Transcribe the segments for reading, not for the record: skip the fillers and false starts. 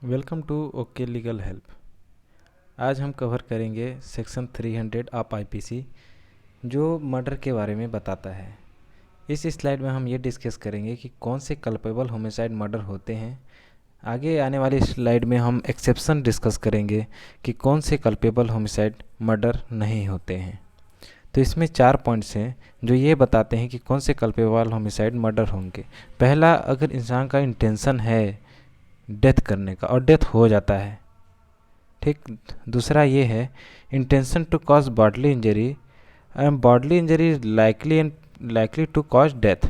Welcome to okay legal help. आज हम cover करेंगे सेक्शन 300 ऑफ आईपीसी जो मर्डर के बारे में बताता है। इस स्लाइड में हम ये डिस्कस करेंगे कि कौन से कल्पेबल होमिसाइड मर्डर होते हैं। आगे आने वाली स्लाइड में हम एक्सेप्शन डिस्कस करेंगे कि कौन से कल्पेबल होमिसाइड मर्डर नहीं होते हैं। तो इसमें 4 पॉइंट्स हैं जो ये बताते हैं कि कौन से कल्पेबल होमिसाइड मर्डर होंगे। पहला, अगर इंसान का इंटेंशन है डेथ करने का और डेथ हो जाता है, ठीक। दूसरा ये है intention to cause bodily injury and bodily injury is likely to cause death.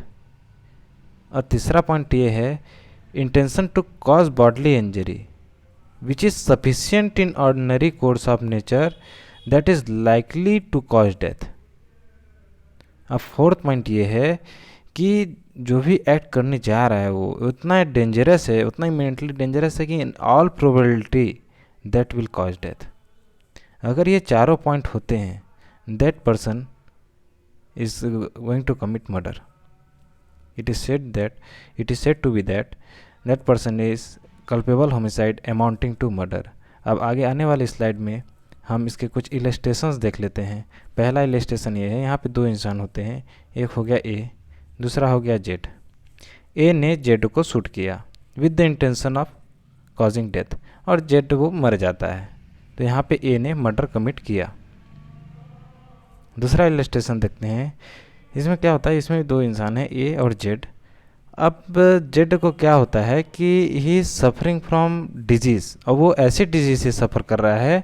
और तीसरा पॉइंट ये है intention to cause bodily injury which is sufficient in ordinary course of nature that is likely to cause death. अब fourth point ये है कि जो भी एक्ट करने जा रहा है वो उतना डेंजरस है, उतना ही मेंटली डेंजरस है कि in all probability that will cause death. अगर ये चारों पॉइंट होते हैं that person is going to commit murder. It is said to be that person is culpable homicide amounting to murder. अब आगे आने वाली स्लाइड में हम इसके कुछ इलस्ट्रेशंस देख लेते हैं। पहला इलस्ट्रेशन ये है, यहाँ पे दो इंसान होते हैं, एक हो गया ए, दूसरा हो गया जेड। ए ने जेड को शूट किया with the intention of causing death और जेड वो मर जाता है। तो यहाँ पे ए ने मर्डर कमिट किया। दूसरा इलस्ट्रेशन देखते हैं। इसमें क्या होता है, इसमें दो इंसान हैं ए और जेड। अब जेड को क्या होता है कि he is suffering from disease और वो ऐसे डिजीज से सफ़र कर रहा है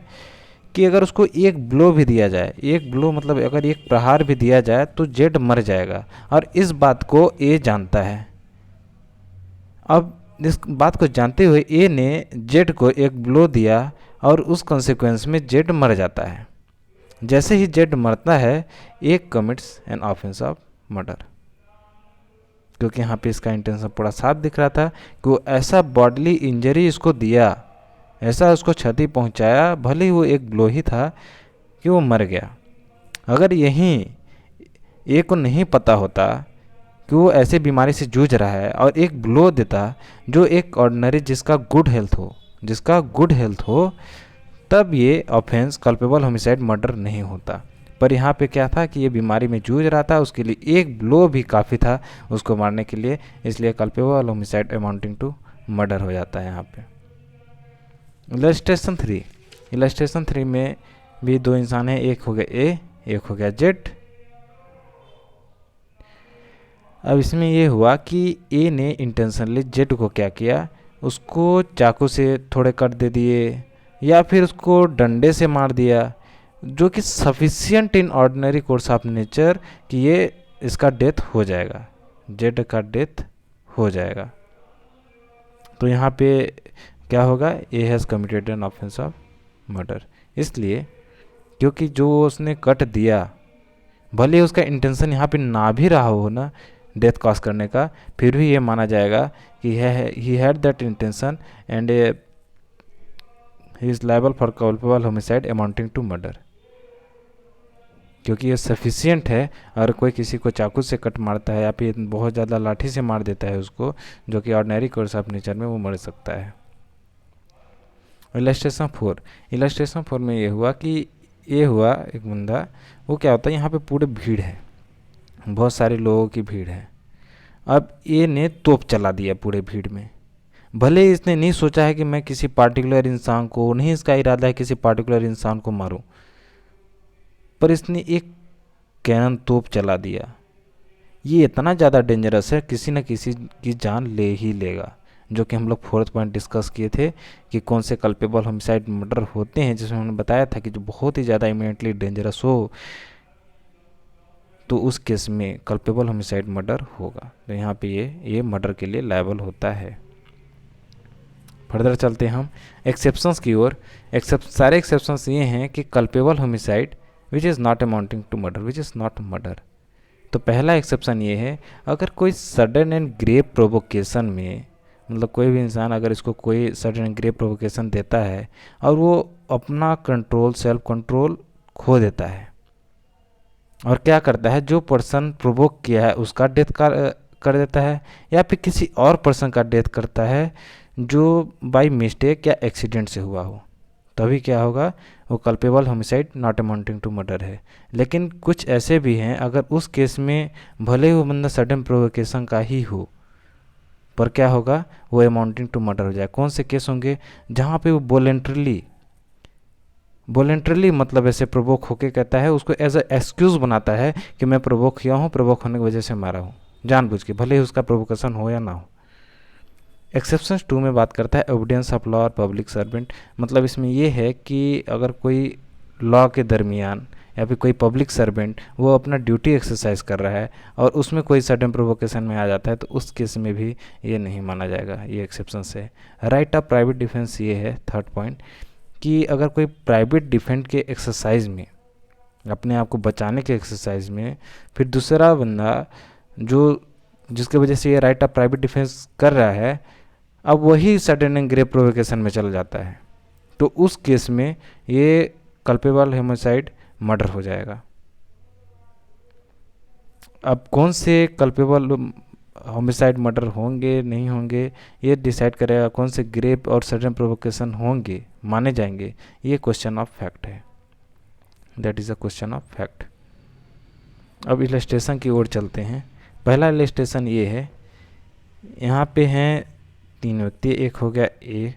कि अगर उसको एक ब्लो भी दिया जाए, एक ब्लो मतलब अगर एक प्रहार भी दिया जाए तो जेड मर जाएगा और इस बात को ए जानता है। अब इस बात को जानते हुए ए ने जेड को एक ब्लो दिया और उस कॉन्सिक्वेंस में जेड मर जाता है। जैसे ही जेड मरता है a commits an offence of murder, क्योंकि यहाँ पे इसका इंटेंशन पूरा साफ दिख रहा था कि वो ऐसा बॉडली इंजरी इसको दिया, ऐसा उसको क्षति पहुंचाया, भले ही वो एक ब्लो ही था, कि वो मर गया। अगर यहीं ए को नहीं पता होता कि वो ऐसे बीमारी से जूझ रहा है और एक ब्लो देता जो एक ऑर्डिनरी जिसका गुड हेल्थ हो तब ये ऑफेंस कल्पेबल होमिसाइड मर्डर नहीं होता। पर यहाँ पे क्या था कि ये बीमारी में जूझ रहा था, उसके लिए एक ब्लो भी काफ़ी था उसको मारने के लिए, इसलिए culpable homicide amounting to murder हो जाता है यहाँ पे। इलस्ट्रेशन 3 में भी दो इंसान हैं, एक हो गया ए, एक हो गया जेड। अब इसमें ये हुआ कि ए ने इंटेंशनली जेड को क्या किया, उसको चाकू से थोड़े कट दे दिए या फिर उसको डंडे से मार दिया, जो कि sufficient in ordinary course of nature कि ये इसका डेथ हो जाएगा, जेड का डेथ हो जाएगा। तो यहाँ पे क्या होगा, A has committed N offence of murder. इसलिए क्योंकि जो उसने कट दिया, भले उसका इंटेंशन यहाँ पे ना भी रहा हो ना डेथ कॉज करने का, फिर भी ये माना जाएगा कि he had that intention and he is liable for culpable homicide amounting to murder, क्योंकि ये सफिशिएंट है। अगर कोई किसी को चाकू से कट मारता है या फिर बहुत ज़्यादा लाठी से मार देता है उसको, जो कि ऑर्डिनरी कोर्स ऑफ नेचर में वो मर सकता है। इलस्ट्रेशन 4 में ये हुआ कि ये हुआ एक बंदा, वो क्या होता है, यहाँ पे पूरे भीड़ है, बहुत सारे लोगों की भीड़ है। अब ए ने तोप चला दिया पूरे भीड़ में। भले ही इसने नहीं सोचा है कि मैं किसी पार्टिकुलर इंसान को, नहीं इसका इरादा है किसी पार्टिकुलर इंसान को मारूं, पर इसने एक कैनन तोप चला दिया। ये इतना ज़्यादा डेंजरस है, किसी न किसी की जान ले ही लेगा, जो कि हम लोग 4th पॉइंट डिस्कस किए थे कि कौन से कल्पेबल होमिसाइड मर्डर होते हैं, जिसमें हमने बताया था कि जो बहुत ही ज़्यादा इमीडिएटली डेंजरस हो तो उस केस में कल्पेबल होमिसाइड मर्डर होगा। तो यहाँ पे ये मर्डर के लिए लायबल होता है। फर्दर चलते हैं हम एक्सेप्शंस की ओर। सारे एक्सेप्शंस ये हैं कि culpable homicide which is not amounting to murder, which is not murder. तो पहला एक्सेप्शन ये है, अगर कोई सडन एंड ग्रेव प्रोवोकेशन में, मतलब कोई भी इंसान अगर इसको कोई सडन एंड ग्रेव प्रोवोकेशन देता है और वो अपना कंट्रोल, सेल्फ कंट्रोल खो देता है और क्या करता है, जो पर्सन प्रोवोक किया है उसका डेथ कर देता है या फिर किसी और पर्सन का डेथ करता है जो बाय मिस्टेक या एक्सीडेंट से हुआ हो, तभी क्या होगा, वो culpable homicide not amounting to murder है। लेकिन कुछ ऐसे भी हैं, अगर उस केस में भले ही वो बंदा सडन प्रोवोकेशन का ही हो, पर क्या होगा, वो अमाउंटिंग टू मर्डर हो जाए। कौन से केस होंगे, जहाँ पे वो वॉलेंटरली मतलब ऐसे प्रोवोक होके कहता है, उसको एज अ एक्सक्यूज़ बनाता है कि मैं प्रोवोक किया हूँ, प्रोवोक होने की वजह से मारा हूँ, जानबूझ के, भले ही उसका प्रोवोकेशन हो या ना हो। एक्सेप्शंस 2 में बात करता है एविडेंस ऑफ लॉ और पब्लिक सर्वेंट। मतलब इसमें ये है कि अगर कोई लॉ के दरमियान या फिर कोई पब्लिक सर्वेंट वो अपना ड्यूटी एक्सरसाइज कर रहा है और उसमें कोई सडन प्रोवोकेशन में आ जाता है, तो उस केस में भी ये नहीं माना जाएगा, ये एक्सेप्शन है। राइट ऑफ प्राइवेट डिफेंस ये है थर्ड पॉइंट, कि अगर कोई प्राइवेट डिफेंस के एक्सरसाइज में, अपने आप को बचाने के एक्सरसाइज में, फिर दूसरा बंदा जो जिसके वजह से ये राइट ऑफ प्राइवेट डिफेंस कर रहा है, अब वही सडन एंड ग्रेव प्रोवोकेशन में चल जाता है, तो उस केस में ये कल्पेबल होमिसाइड मर्डर हो जाएगा। अब कौन से कल्पेबल होमिसाइड मर्डर होंगे नहीं होंगे, ये डिसाइड करेगा कौन से ग्रेव और सडन प्रोवोकेशन होंगे, माने जाएंगे, ये क्वेश्चन ऑफ फैक्ट है, that is a question of fact. अब इलस्ट्रेशन की ओर चलते हैं। पहला इलस्ट्रेशन ये है, यहाँ पे हैं 3 व्यक्ति, एक हो गया ए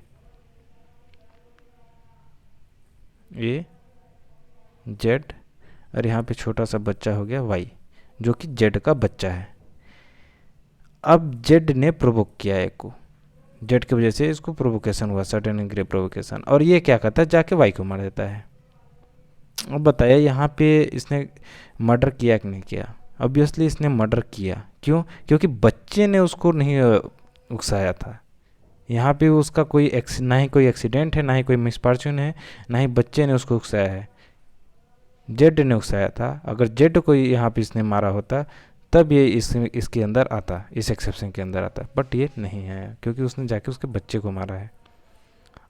जेड, और यहाँ पे छोटा सा बच्चा हो गया वाई, जो कि जेड का बच्चा है। अब जेड ने प्रोवोक किया एक को, जेड की वजह से इसको प्रोवोकेशन हुआ, सडन एंड ग्रेव प्रोवोकेशन, और ये क्या करता है, जाके वाई को मार देता है। अब बताइए यहाँ पे इसने मर्डर किया कि नहीं किया? ऑब्वियसली इसने मर्डर किया। क्यों? क्योंकि बच्चे ने उसको नहीं उकसाया था। यहाँ पे उसका कोई ना ही कोई एक्सीडेंट है, ना ही कोई मिसफॉर्च्यून है, ना ही बच्चे ने उसको उकसाया है, जेड ने उकसाया था। अगर जेड को यहाँ पे इसने मारा होता तब ये इसके अंदर आता, इस एक्सेप्शन के अंदर आता, बट ये नहीं है क्योंकि उसने जाके उसके बच्चे को मारा है।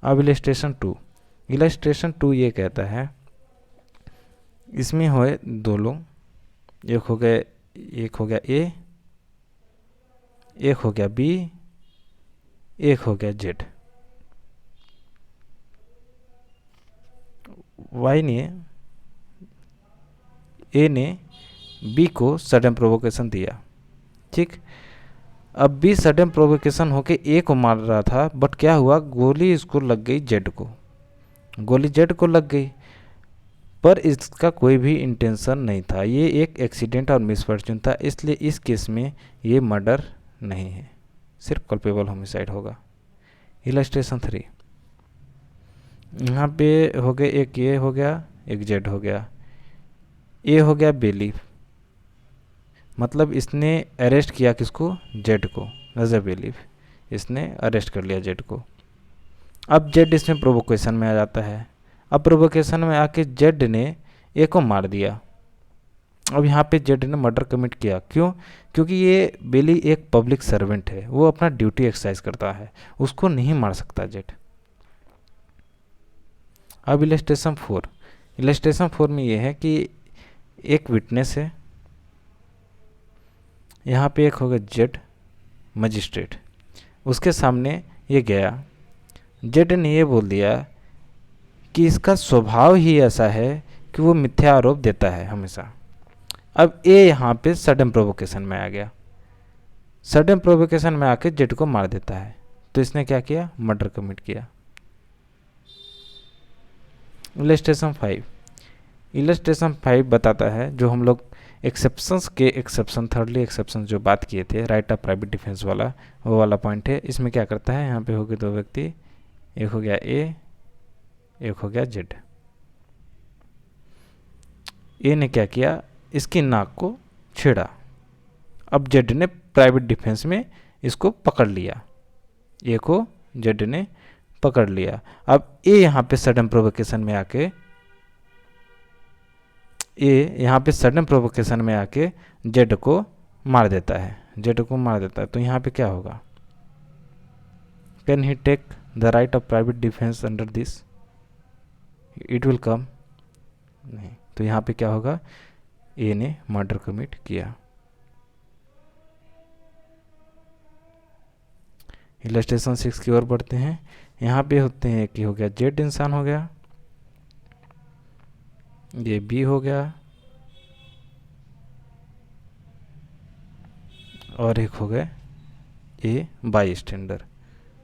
अब इलस्ट्रेशन टू ये कहता है, इसमें हुए 2 लोग, एक हो गया ए, एक हो गया बी, एक हो गया जेड। ए ने बी को सडन प्रोवोकेशन दिया, ठीक। अब बी सडन प्रोवोकेशन होके ए को मार रहा था, बट क्या हुआ, गोली इसको लग गई जेड को, गोली जेड को लग गई, पर इसका कोई भी इंटेंशन नहीं था, ये एक एक्सीडेंट और मिसफॉर्च्यून था, इसलिए इस केस में ये मर्डर नहीं है, सिर्फ कल्पेबल होमिसाइड होगा। इलस्ट्रेशन 3, यहाँ पे हो गए, एक ए हो गया, एक जेड हो गया। ए हो गया बेलीफ, मतलब इसने अरेस्ट किया किसको, जेड को, एज अ बेलीफ इसने अरेस्ट कर लिया जेड को। अब जेड इसमें प्रोवोकेशन में आ जाता है। अब प्रोवोकेशन में आके जेड ने ए को मार दिया। अब यहाँ पे जेड ने मर्डर कमिट किया। क्यों? क्योंकि ये बेली एक पब्लिक सर्वेंट है, वो अपना ड्यूटी एक्सरसाइज करता है, उसको नहीं मार सकता जेड। अब इलस्ट्रेशन 4 में ये है कि एक विटनेस है, यहाँ पे एक होगा जेड मजिस्ट्रेट, उसके सामने ये गया, जेड ने ये बोल दिया कि इसका स्वभाव ही ऐसा है कि वो मिथ्या आरोप देता है हमेशा। अब ए यहाँ पे सडन प्रोवोकेशन में आ गया, सडन प्रोवोकेशन में आके जेड को मार देता है, तो इसने क्या किया, मर्डर कमिट किया। इलस्ट्रेशन 5 बताता है, जो हम लोग थर्डली एक्सेप्शन जो बात किए थे, राइट ऑफ प्राइवेट डिफेंस वाला, वो वाला पॉइंट है। इसमें क्या करता है, यहाँ पे हो गए 2 व्यक्ति, एक हो गया ए, एक हो गया जेड। ए ने क्या किया, इसकी नाक को छेड़ा। अब जेड ने प्राइवेट डिफेंस में इसको पकड़ लिया, ए को जेड ने पकड़ लिया। अब ए यहाँ पे सडन प्रोवोकेशन में आके जेड को मार देता है, तो यहाँ पे क्या होगा, can he take the right of private defence under this, it will come, नहीं, तो यहाँ पे क्या होगा, ए ने मर्डर कमिट किया। इलस्ट्रेशन 6 की ओर बढ़ते हैं। यहाँ पे होते हैं कि हो गया जेड इंसान हो गया, ये बी हो गया, और एक हो गए ए बाई स्टैंडर।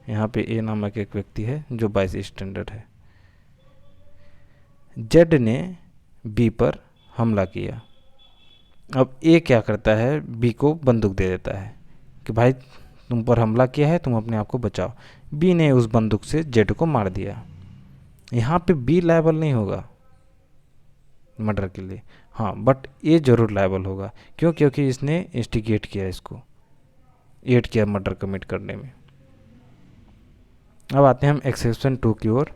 यहाँ पे ए नामक एक व्यक्ति है जो बाई स्टैंडर है। जेड ने बी पर हमला किया। अब ए क्या करता है, बी को बंदूक दे देता है कि भाई तुम पर हमला किया है, तुम अपने आप को बचाओ। बी ने उस बंदूक से जेड को मार दिया। यहाँ पे बी लायबल नहीं होगा मर्डर के लिए, हाँ, बट ए जरूर लायबल होगा। क्यों? क्योंकि इसने इंस्टिगेट किया, इसको एड किया मर्डर कमिट करने में। अब आते हैं हम एक्सेप्शन 2 की ओर,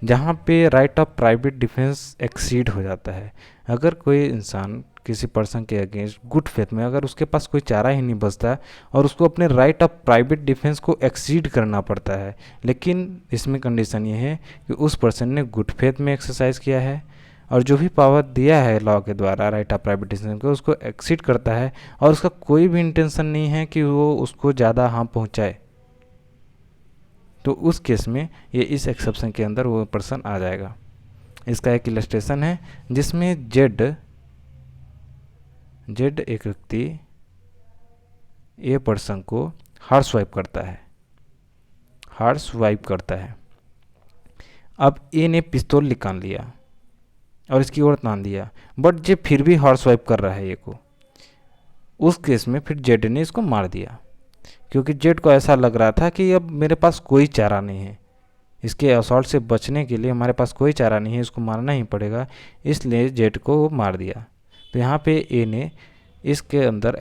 जहाँ पे right of private defence exceed हो जाता है। अगर कोई इंसान किसी पर्सन के अगेंस्ट गुड फेथ में, अगर उसके पास कोई चारा ही नहीं बचता और उसको अपने राइट ऑफ प्राइवेट डिफेंस को एक्सीड करना पड़ता है, लेकिन इसमें कंडीशन ये है कि उस पर्सन ने गुड फेथ में एक्सरसाइज किया है और जो भी पावर दिया है लॉ के द्वारा राइट ऑफ प्राइवेट डिफेंस को, उसको एक्सीड करता है और उसका कोई भी इंटेंशन नहीं है कि वो उसको ज़्यादा हार्म पहुँचाए, तो उस केस में ये इस एक्सेप्शन के अंदर वो पर्सन आ जाएगा। इसका एक इलस्ट्रेशन है जिसमें जेड एक व्यक्ति ए पर्सन को हार्श वाइप करता है। अब ए ने पिस्तौल निकाल लिया और इसकी ओर तान दिया, बट जे फिर भी हार्श वाइप कर रहा है ए को। उस केस में फिर जेड ने इसको मार दिया, क्योंकि जेड को ऐसा लग रहा था कि अब मेरे पास कोई चारा नहीं है, इसके असॉल्ट से बचने के लिए हमारे पास कोई चारा नहीं है, इसको मारना ही पड़ेगा, इसलिए जेड को मार दिया। तो यहाँ पे ए ने इसके अंदर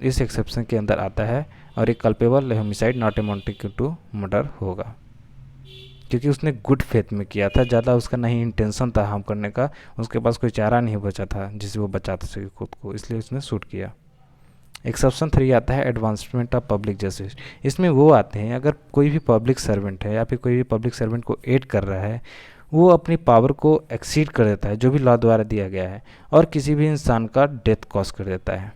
इस एक्सेप्शन के अंदर आता है और एक culpable homicide not amounting to murder होगा, क्योंकि उसने गुड फेथ में किया था, ज़्यादा उसका नहीं इंटेंशन था हार्म करने का, उसके पास कोई चारा नहीं बचा था जिससे वो बचा सके खुद को, इसलिए उसने शूट किया। एक्सेप्शन 3 आता है एडवांसमेंट ऑफ पब्लिक जस्टिस। इसमें वो आते हैं अगर कोई भी पब्लिक सर्वेंट है या फिर कोई भी पब्लिक सर्वेंट को एड कर रहा है, वो अपनी पावर को एक्सीड कर देता है जो भी लॉ द्वारा दिया गया है और किसी भी इंसान का डेथ कॉज कर देता है।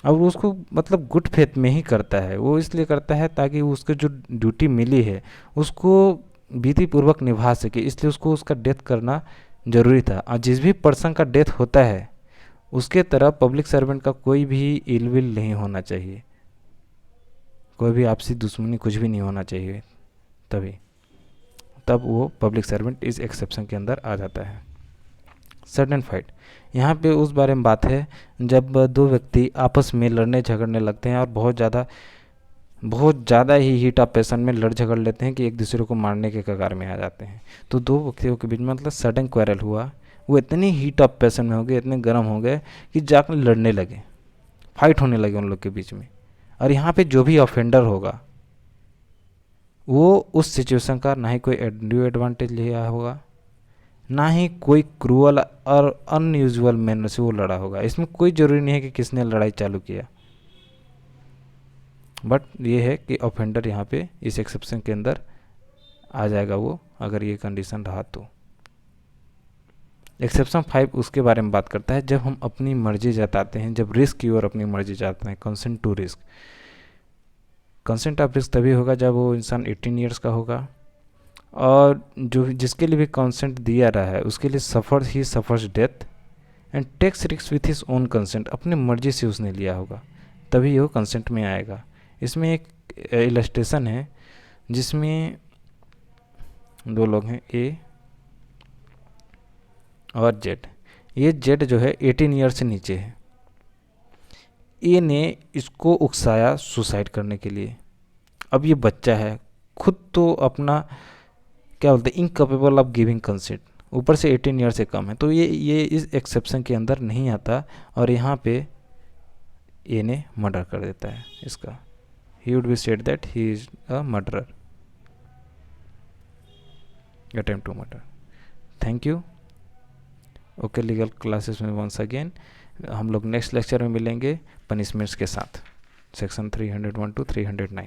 अब उसको मतलब गुड फेथ में ही करता है, वो इसलिए करता है ताकि उसको जो ड्यूटी मिली है उसको विधिपूर्वक निभा सके, इसलिए उसको उसका डेथ करना ज़रूरी था। और जिस भी पर्सन का डेथ होता है उसके तरफ पब्लिक सर्वेंट का कोई भी इलविल नहीं होना चाहिए, कोई भी आपसी दुश्मनी कुछ भी नहीं होना चाहिए, तब वो पब्लिक सर्वेंट इस एक्सेप्शन के अंदर आ जाता है। सडन फाइट, यहाँ पे उस बारे में बात है जब दो व्यक्ति आपस में लड़ने झगड़ने लगते हैं और बहुत ज़्यादा ही हीट ऑफ पैशन में लड़ झगड़ लेते हैं कि एक दूसरे को मारने के कगार में आ जाते हैं। तो दो व्यक्तियों के बीच में मतलब सडन क्वेरल हुआ, वो इतनी हीट ऑफ पैशन में हो गए, इतने गर्म हो गए कि जाकर लड़ने लगे, फाइट होने लगे उन लोग के बीच में। और यहाँ पे जो भी ऑफेंडर होगा वो उस सिचुएशन का ना ही कोई ड्यू एडवांटेज लिया होगा, ना ही कोई क्रूअल और अनयूजुअल मैनर से वो लड़ा होगा। इसमें कोई ज़रूरी नहीं है कि किसने लड़ाई चालू किया, बट ये है कि ऑफेंडर यहाँ पे इस एक्सेप्शन के अंदर आ जाएगा वो, अगर ये कंडीशन रहा तो। एक्सेप्शन 5 उसके बारे में बात करता है जब हम अपनी मर्जी जताते हैं, जब रिस्क की ओर अपनी मर्जी जताते हैं, consent to risk. Consent of risk तभी होगा जब वो इंसान 18 ईयर्स का होगा और जो जिसके लिए भी कंसेंट दिया रहा है उसके लिए suffers death and takes risk with his own consent, अपनी मर्जी से उसने लिया होगा, तभी वो कंसेंट में आएगा। इसमें एक इलस्ट्रेशन है जिसमें दो लोग हैं, ए और जेड। ये जेड जो है 18 ईयर से नीचे है। ए ने इसको उकसाया सुसाइड करने के लिए। अब ये बच्चा है, खुद तो अपना क्या बोलते हैं इनकैपेबल ऑफ गिविंग कंसेंट, ऊपर से 18 ईयर से कम है, तो ये इस एक्सेप्शन के अंदर नहीं आता और यहाँ पे ए ने मर्डर कर देता है इसका। He would be said that he is a murderer, attempt to murder. Thank you. Okay legal classes में वंस अगेन हम लोग नेक्स्ट लेक्चर में मिलेंगे पनिशमेंट्स के साथ, सेक्शन 301 to 309।